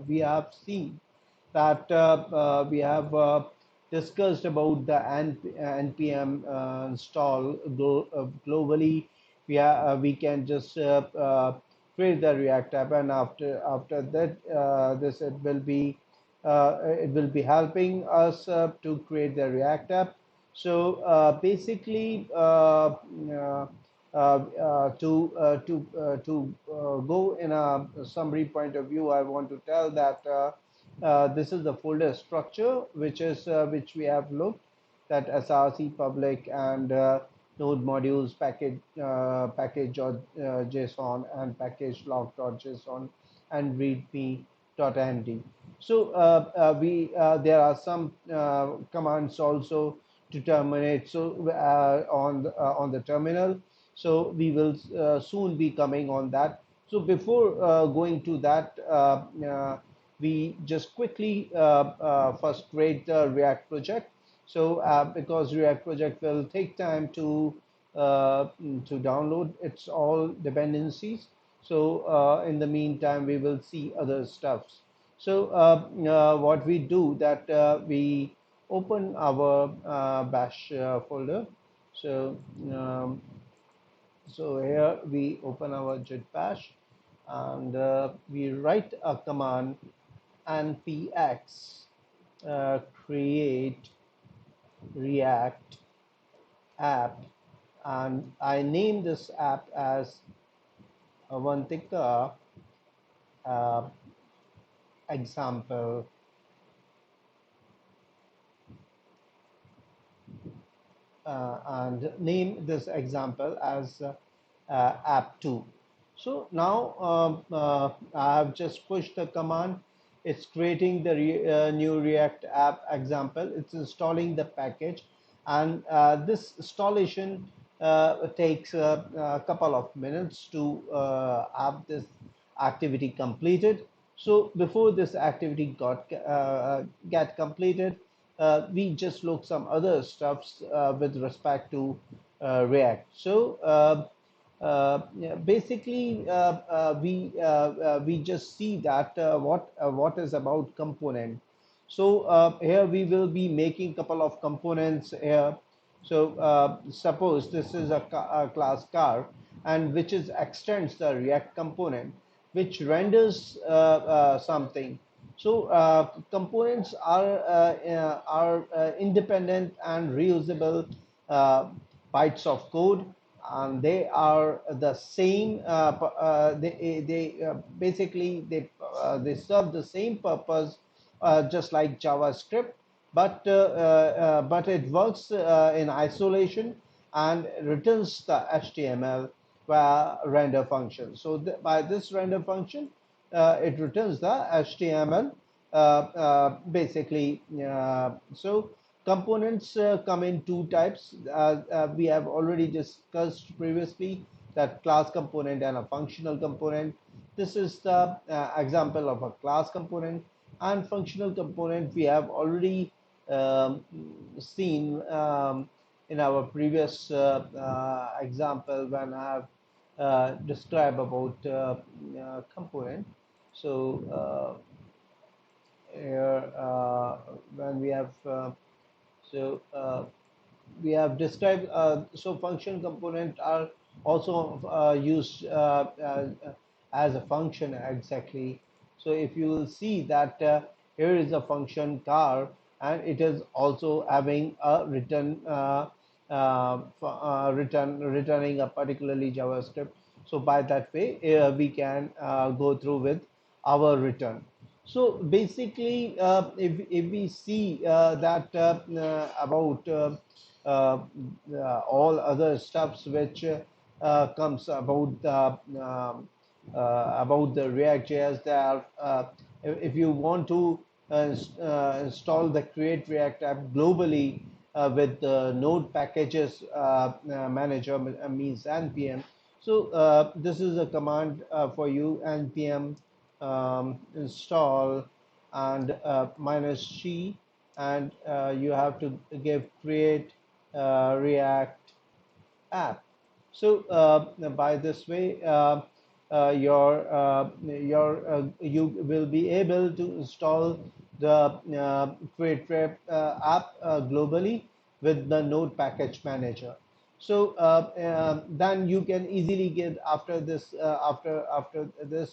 we have seen that we have discussed about the npm install globally. We can just create the React app, and after that, it will be helping us to create the React app. So basically, go in a summary point of view, I want to tell that this is the folder structure, which we have looked, that src public and node modules package.json and package log.json and readme.md. So we there are some commands also to terminate, so on the terminal. So we will soon be coming on that. So before going to that, we just quickly first create the React project. So because React project will take time to download its all dependencies. So in the meantime, we will see other stuffs. So what we do, that we open our bash folder. So so here we open our git bash, and we write a command npx create react app, and I name this app as Avantika uh, example, and name this example as app2. So now I have just pushed the command. It's creating the new React app example. It's installing the package, and this installation takes a couple of minutes to have this activity completed. So before this activity get completed, we just look some other stuffs with respect to React. So yeah, basically, we just see that what is about component. So here we will be making couple of components here. So suppose this is a class car, and which is extends the React component, which renders something. So components are independent and reusable bytes of code, and they are the same. Basically they serve the same purpose, just like JavaScript, but it works in isolation and returns the HTML via render function. So by this render function, it returns the HTML basically. So components come in two types. We have already discussed previously that class component and a functional component. This is the example of a class component, and functional component we have already seen in our previous example when I have described about component. So here when we have so we have described, so function component are also used as a function exactly. So if you will see that here is a function car, and it is also having a returning a particularly JavaScript. So by that way we can go through with our return. So basically, if we see that about all other stuffs which comes about the React.js, there are, if you want to install the Create React app globally with the Node packages manager, means npm. So this is a command for you, npm install and -g, and you have to give create React app. So by this way you will be able to install the Create app globally with the Node Package Manager. So then you can easily get after this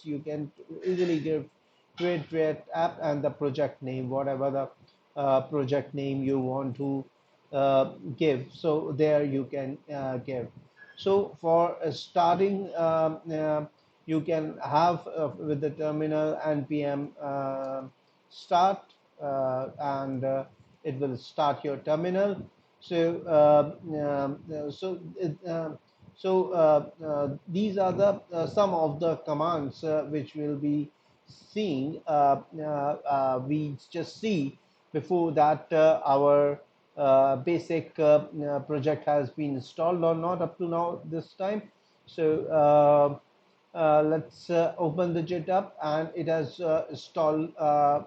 you can easily give Create app and the project name, whatever the project name you want to give. So there you can give. So for starting, you can have with the terminal npm start, and it will start your terminal. So these are the some of the commands which will be seeing. We just see before that our basic project has been installed or not up to now this time. So let's open the JIT up, and it has installed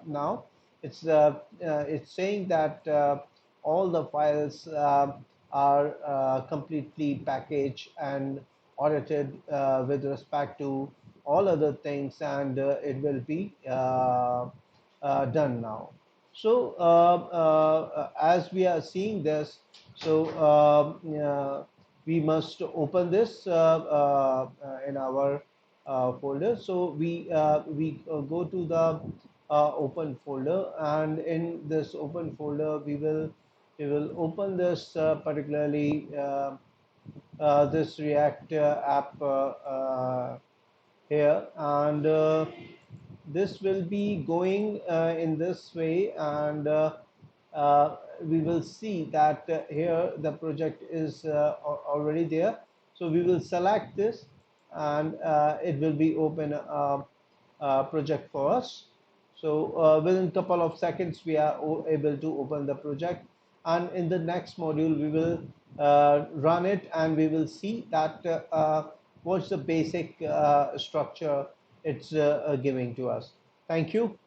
now. It's saying that all the files are completely packaged and audited with respect to all other things, and it will be done now. So as we are seeing this, so we must open this in our folder. So we go to the open folder, and in this open folder we will open this particularly this React app here, and this will be going in this way, and we will see that here the project is already there. So we will select this, and it will be open project for us. So within a couple of seconds we are able to open the project, and in the next module we will run it, and we will see that what's the basic structure it's giving to us. Thank you.